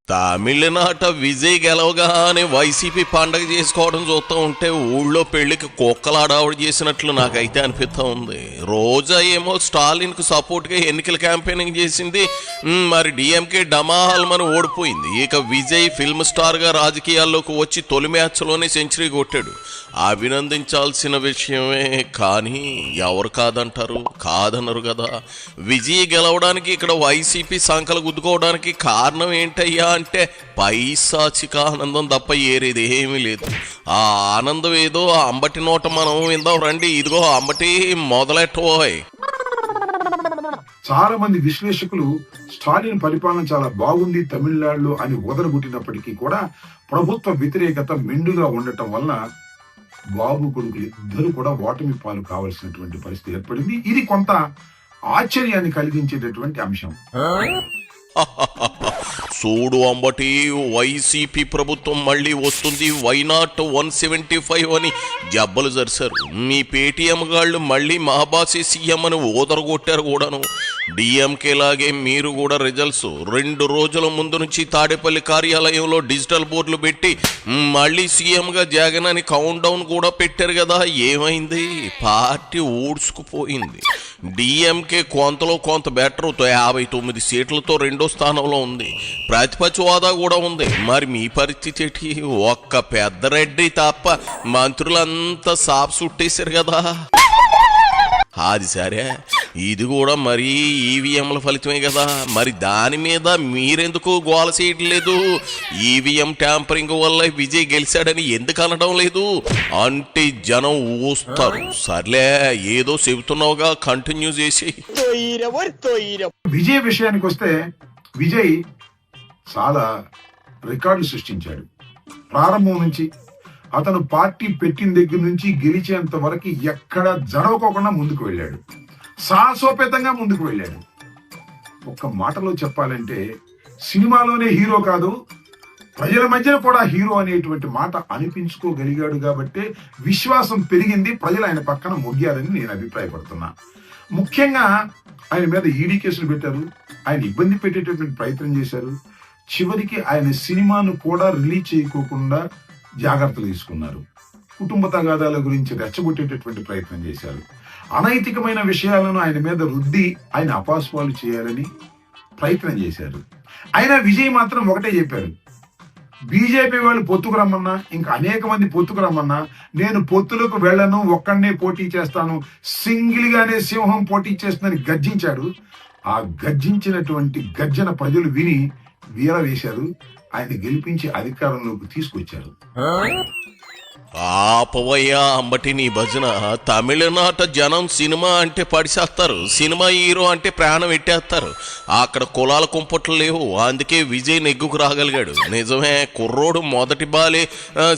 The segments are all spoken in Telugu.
తమిళనాట విజయ్ గెలవగానే వైసీపీ పండగ చేసుకోవడం చూస్తూ ఉంటే ఊళ్ళో పెళ్లికి కుక్కలాడావిడ చేసినట్లు నాకైతే అనిపిస్తూ ఉంది. రోజా ఏమో స్టాలిన్కు సపోర్ట్గా ఎన్నికల క్యాంపెయినింగ్ చేసింది. మరి డిఎంకే డమాల్మని ఓడిపోయింది. ఇక విజయ్ ఫిల్మ్ స్టార్గా రాజకీయాల్లోకి వచ్చి తొలి మ్యాచ్లోనే సెంచరీ కొట్టాడు. అభినందించాల్సిన విషయమే, కానీ ఎవరు కాదంటారు? కాదన్నారు కదా. విజయ్ గెలవడానికి ఇక్కడ వైసీపీ సంకలు గుద్దుకోవడానికి కారణం ఏంటయ్యా అంటే పైశాచిక ఆనందం తప్ప ఏరేది ఏమీ లేదు. ఆ ఆనందం ఏదో అంబటి నోట మనం విందాం రండి. ఇదిగో అంబటి మొదలెట్టబోయ్. చాలా మంది విశ్లేషకులు స్టాలిన్ పరిపాలన చాలా బాగుంది తమిళనాడులో అని ఓదరగొట్టినప్పటికీ కూడా ప్రభుత్వ వ్యతిరేకత మెండుగా ఉండటం వల్ల బాబు కొడుకులు ఇద్దరు కూడా ఓటమి పాలు కావాల్సినటువంటి పరిస్థితి ఏర్పడింది. ఇది కొంత ఆశ్చర్యాన్ని కలిగించేటటువంటి అంశం. చూడు అంబటి, వైసీపీ ప్రభుత్వం మళ్ళీ వస్తుంది, వైనాట్ 175 అని జబ్బలు జరిశారు. మీ పేటీఎం గాళ్ళు మళ్ళీ మహాబాసి సీఎం అని ఓదరగొట్టారు కూడాను. డిఎంకే లాగే మీరు కూడా రిజల్ట్స్ 2 రోజుల ముందు నుంచి తాడేపల్లి కార్యాలయంలో డిజిటల్ బోర్డులు పెట్టి మళ్ళీ సీఎంగా జగన్ అని కౌంట్ డౌన్ కూడా పెట్టారు కదా. ఏమైంది? పార్టీ ఊడ్చుకుపోయింది. డిఎంకే కొంతలో కొంత బెటర్, 59 సీట్లతో 2వ స్థానంలో ఉంది. ప్రతిపక్ష హోదా కూడా ఉంది. మరి మీ పరిస్థితి ఏంటి? ఒక్క పెద్దరెడ్డి తప్ప మంత్రులంతా సాప్ సుట్టేశారు కదా. అది సరే, ఇది కూడా మరీ ఈవీఎంల ఫలితమే కదా. మరి దాని మీద మీరెందుకు గోల చేయట్లేదు? ఈవీఎం ట్యాంపరింగ్ వల్ల విజయ్ గెలిచాడని ఎందుకు అనడం లేదు అంటే జనం ఊస్తారు. సర్లే, ఏదో చెబుతున్నావుగా, కంటిన్యూ చేసి. విజయ్ విషయానికి వస్తే విజయ్ చాలా రికార్డులు సృష్టించాడు. ప్రారంభం నుంచి అతను పార్టీ పెట్టిన దగ్గర నుంచి గెలిచేంత వరకు ఎక్కడ జరగకోకుండా ముందుకు వెళ్ళాడు. సాహసోపేతంగా ముందుకు వెళ్ళాడు. ఒక్క మాటలో చెప్పాలంటే సినిమాలోనే హీరో కాదు, ప్రజల మధ్యన కూడా హీరో అనేటువంటి మాట అనిపించుకోగలిగాడు. కాబట్టి విశ్వాసం పెరిగింది, ప్రజలు ఆయన పక్కన మొగ్గారని నేను అభిప్రాయపడుతున్నా. ముఖ్యంగా ఆయన మీద ఈడీ కేసులు పెట్టారు, ఆయన ఇబ్బంది పెట్టేటటువంటి ప్రయత్నం చేశారు. చివరికి ఆయన సినిమాను కూడా రిలీజ్ చేయకోకుండా జాగ్రత్తలు తీసుకున్నారు. కుటుంబ తగాదాల గురించి రెచ్చగొట్టేటటువంటి ప్రయత్నం చేశారు. అనైతికమైన విషయాలను ఆయన మీద రుద్ది ఆయన అపాస్పాలు చేయాలని ప్రయత్నం చేశారు. అయినా విజయ్ మాత్రం ఒకటే చెప్పారు, బీజేపీ వాళ్ళు పొత్తుకు రమ్మన్నా, ఇంకా అనేక మంది పొత్తుకు రమ్మన్నా నేను పొత్తులకు వెళ్ళను, ఒక్కడనే పోటీ చేస్తాను, సింగిల్ గానే సింహం పోటీ చేస్తుందని గర్జించాడు. ఆ గర్జించినటువంటి గర్జన ప్రజలు విని వీర వేశారు. ఆయన గెలిపించి అధికారంలోకి తీసుకొచ్చారు. ఆపవయ్యా అంబటి నీ భజన. తమిళనాట జనం సినిమా అంటే పడిసేస్తారు, సినిమా హీరో అంటే ప్రాణం పెట్టేస్తారు. అక్కడ కులాల కుంపట్లు లేవు, అందుకే విజయ్ నెగ్గుకు రాగలిగాడు. నిజమే, కుర్రోడు మొదటి బాలే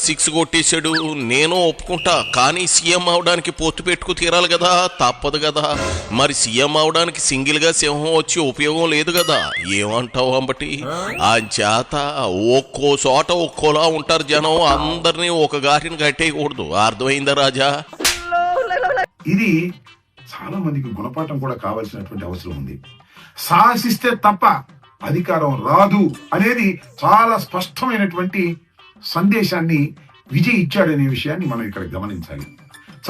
6 కొట్టేశాడు, నేను ఒప్పుకుంటా. కానీ సీఎం అవడానికి పొత్తు పెట్టుకు తీరాలి కదా, తప్పదు కదా. మరి సీఎం అవడానికి సింగిల్గా సింహం వచ్చి ఉపయోగం లేదు కదా. ఏమంటావు అంబటి? అంచేత ఒక్కో చోట ఒక్కోలా ఉంటారు జనం, అందరినీ ఒక గారిని కట్టేయకూడదు. అర్థమైందా రాజా? ఇది చాలా మందికి గుణపాఠం కూడా కావాల్సినటువంటి అవసరం ఉంది. సాహసిస్తే తప్ప అధికారం రాదు అనేది చాలా స్పష్టమైనటువంటి సందేశాన్ని విజయ్ ఇచ్చాడనే విషయాన్ని మనం ఇక్కడ గమనించాలి.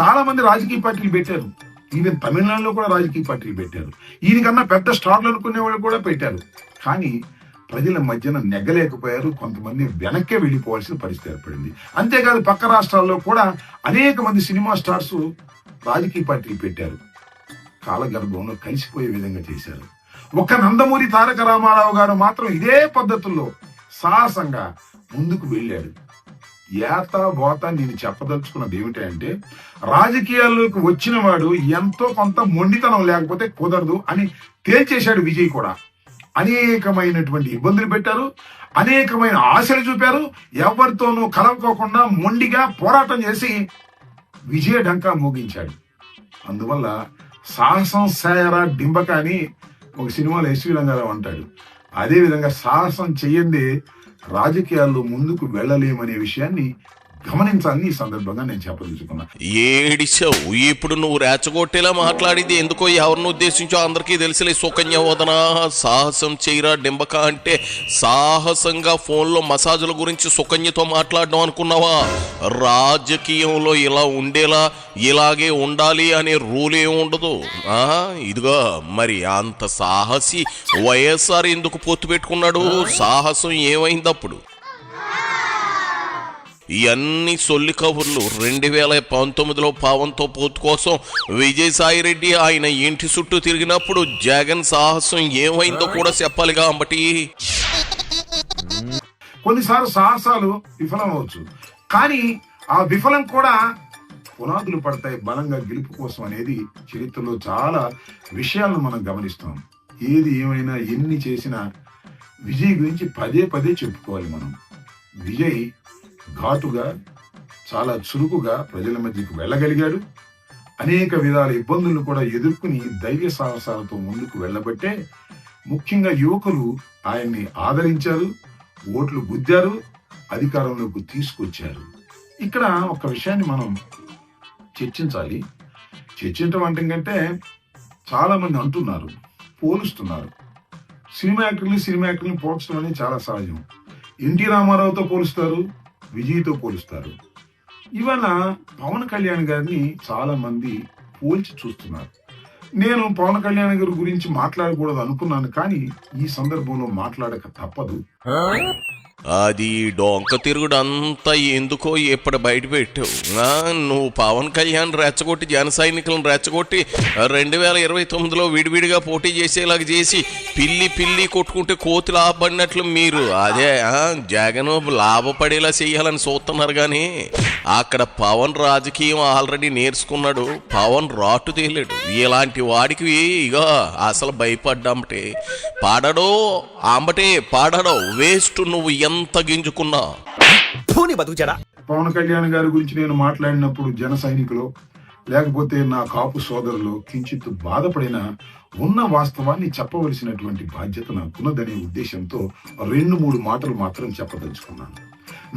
చాలా మంది రాజకీయ పార్టీలు పెట్టారు, ఈవెన్ తమిళనాడులో కూడా రాజకీయ పార్టీలు పెట్టారు. ఈయనకన్నా పెద్ద స్టార్లు అనుకునే వాళ్ళు కూడా పెట్టారు. కానీ ప్రజల మధ్యన నెగ్గలేకపోయారు. కొంతమంది వెనక్కే వెళ్ళిపోవాల్సిన పరిస్థితి ఏర్పడింది. అంతేకాదు పక్క రాష్ట్రాల్లో కూడా అనేక మంది సినిమా స్టార్స్ రాజకీయ పార్టీలు పెట్టారు. కాలగర్భంలో కలిసిపోయే విధంగా చేశారు. ఒక్క నందమూరి తారక రామారావు గారు మాత్రం ఇదే పద్ధతుల్లో సాహసంగా ముందుకు వెళ్ళాడు. ఏత బోత నేను చెప్పదలుచుకున్నది ఏమిటంటే, రాజకీయాల్లోకి వచ్చిన వాడు ఎంతో కొంత మొండితనం లేకపోతే కుదరదు అని తేల్చేశాడు విజయ్ కూడా. అనేకమైనటువంటి ఇబ్బందులు పెట్టారు, అనేకమైన ఆశలు చూపారు. ఎవరితోనూ కలవకోకుండా మొండిగా పోరాటం చేసి విజయ డంకా మోగించాడు. అందువల్ల సాహసం సాయరా డింబక అని ఒక సినిమాలో ఎస్వి రంగారావు అంటాడు. అదేవిధంగా సాహసం చెయ్యందే రాజకీయాల్లో ముందుకు వెళ్ళలేమనే విషయాన్ని గమనించాలని ఈ సందర్భంగా నేను చెప్పదలుచుకున్నా. ఏడిచావు. ఇప్పుడు నువ్వు రెచ్చగొట్టేలా మాట్లాడింది ఎందుకో ఎవరిని ఉద్దేశించో అందరికీ తెలుసులే. సుకన్య వదన సాహసం చేయరా డింబక అంటే సాహసంగా ఫోన్లో మసాజుల గురించి సుకన్యతో మాట్లాడడం అనుకున్నావా? రాజకీయంలో ఇలా ఉండేలా ఇలాగే ఉండాలి అనే రూల్ ఏమి ఉండదు. ఇదిగో మరి అంత సాహసి వైఎస్ఆర్ ఎందుకు పొత్తు పెట్టుకున్నాడు? సాహసం ఏమైంది అప్పుడు? ఇవన్నీ సొల్లి కబుర్లు. 2019లో పవన్తో పొత్తు కోసం విజయసాయిరెడ్డి ఆయన ఇంటి చుట్టూ తిరిగినప్పుడు జగన్ సాహసం ఏమైందో కూడా చెప్పాలిగా అంబటి. కొన్నిసార్లు సాహసాలు విఫలం అవచ్చు, కానీ ఆ విఫలం కూడా పునాదులు పడతాయి బలంగా గెలుపు కోసం అనేది చరిత్రలో చాలా విషయాలను మనం గమనిస్తాం. ఏది ఏమైనా ఎన్ని చేసినా విజయ్ గురించి పదే పదే చెప్పుకోవాలి మనం. విజయ్ ఘాటుగా చాలా చురుకుగా ప్రజల మధ్యకు వెళ్ళగలిగాడు. అనేక విధాల ఇబ్బందులను కూడా ఎదుర్కొని ధైర్య సాహసాలతో ముందుకు వెళ్ళబట్టే ముఖ్యంగా యువకులు ఆయన్ని ఆదరించారు, ఓట్లు గుద్దారు, అధికారంలోకి తీసుకొచ్చారు. ఇక్కడ ఒక విషయాన్ని మనం చర్చించాలి. చర్చించడం అంటే కంటే చాలా మంది అంటున్నారు, పోలుస్తున్నారు. సినిమా యాక్టర్ని పోల్చడం అనేది చాలా సహజం. ఎన్టీ రామారావుతో పోలుస్తారు, విజయ్తో పోలుస్తారు. ఇవాళ పవన్ కళ్యాణ్ గారిని చాలా మంది పోల్చి చూస్తున్నారు. నేను పవన్ కళ్యాణ్ గారి గురించి మాట్లాడకూడదు అనుకున్నాను, కానీ ఈ సందర్భంలో మాట్లాడక తప్పదు. అది డొంక తిరుగుడు అంతా ఎందుకో ఎప్పుడు బయట పెట్టావు. నువ్వు పవన్ కళ్యాణ్ రెచ్చగొట్టి జన సైనికులను రెచ్చగొట్టి 2029లో విడివిడిగా పోటీ చేసేలాగా చేసి పిల్లి కొట్టుకుంటే కోతి లాభపడినట్లు మీరు అదే జగన్ లాభపడేలా చేయాలని చూస్తున్నారు. కానీ అక్కడ పవన్ రాజకీయం ఆల్రెడీ నేర్చుకున్నాడు. పవన్ రాటు తేలేడు. ఇలాంటి వాడికి ఇక అసలు భయపడ్డాంబటే పాడడో వేస్ట్. నువ్వు ఎంత గింజుకున్నా. పవన్ కళ్యాణ్ గారి గురించి నేను మాట్లాడినప్పుడు జన సైనికులు లేకపోతే నా కాపు సోదరులు కించిత్ బాధపడిన ఉన్న వాస్తవాన్ని చెప్పవలసినటువంటి బాధ్యత నాకున్నదనే ఉద్దేశంతో 2-3 మాటలు మాత్రం చెప్పదలుచుకున్నాను.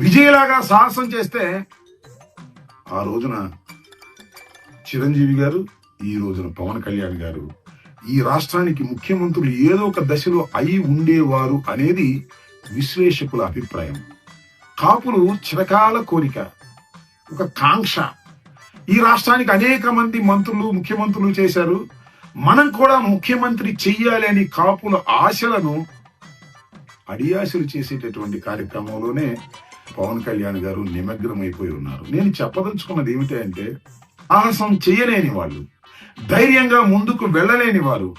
విజయలాగా సాహసం చేస్తే ఆ రోజున చిరంజీవి గారు, ఈ రోజున పవన్ కళ్యాణ్ గారు ఈ రాష్ట్రానికి ముఖ్యమంత్రులు ఏదో ఒక దశలో అయి ఉండేవారు అనేది విశ్లేషకుల అభిప్రాయం. కాపులు చిరకాల కోరిక, ఒక కాంక్ష. ఈ రాష్ట్రానికి అనేక మంది మంత్రులు ముఖ్యమంత్రులు చేశారు, మనం కూడా ముఖ్యమంత్రి చెయ్యాలి అని కాపుల ఆశలను అడియాశలు చేసేటటువంటి కార్యక్రమంలోనే పవన్ కళ్యాణ్ గారు నిమగ్నమైపోయి ఉన్నారు. నేను చెప్పదలుచుకున్నది ఏమిటంటే, సాహసం చేయలేని వాళ్ళు, ధైర్యంగా ముందుకు వెళ్ళలేని వారు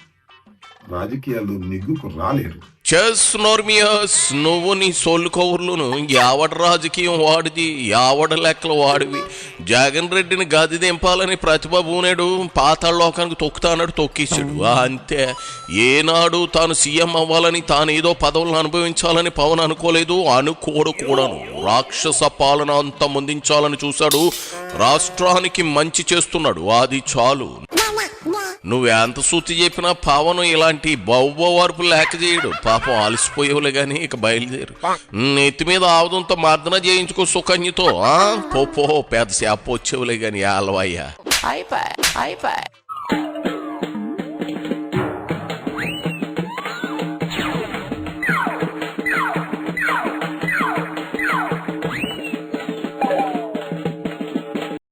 రాజకీయాల్లో నెగ్గుకు రాలేరు. నువ్వు నీ సొల్లు కౌర్లును యావడ రాజకీయం వాడిది, యావడ లెక్కలు వాడివి. జగన్ రెడ్డిని గది దింపాలని ప్రతిభ పూనాడు, పాతాళ లోకానికి తొక్కుతానాడు, తొక్కించాడు అంతే. ఏనాడు తాను సీఎం అవ్వాలని, తాను ఏదో పదవులను అనుభవించాలని పవన్ అనుకోలేదు, అనుకోడు కూడాను. రాక్షస పాలన అంతా ముందించాలని చూశాడు, రాష్ట్రానికి మంచి చేస్తున్నాడు, అది చాలు. నువ్వెంత సూతి చెప్పినా పవన్ ఇలాంటి బౌబవార్పు లేక చేయడు. పాపం అలసిపోయేవులే గాని ఇక బయలుదేరు. నెత్తి మీద ఆవుదంతో మర్దన చేయించుకో సుకన్యతో. పో పెద్ద శాప వచ్చేవులే గాని అలవయ్యా.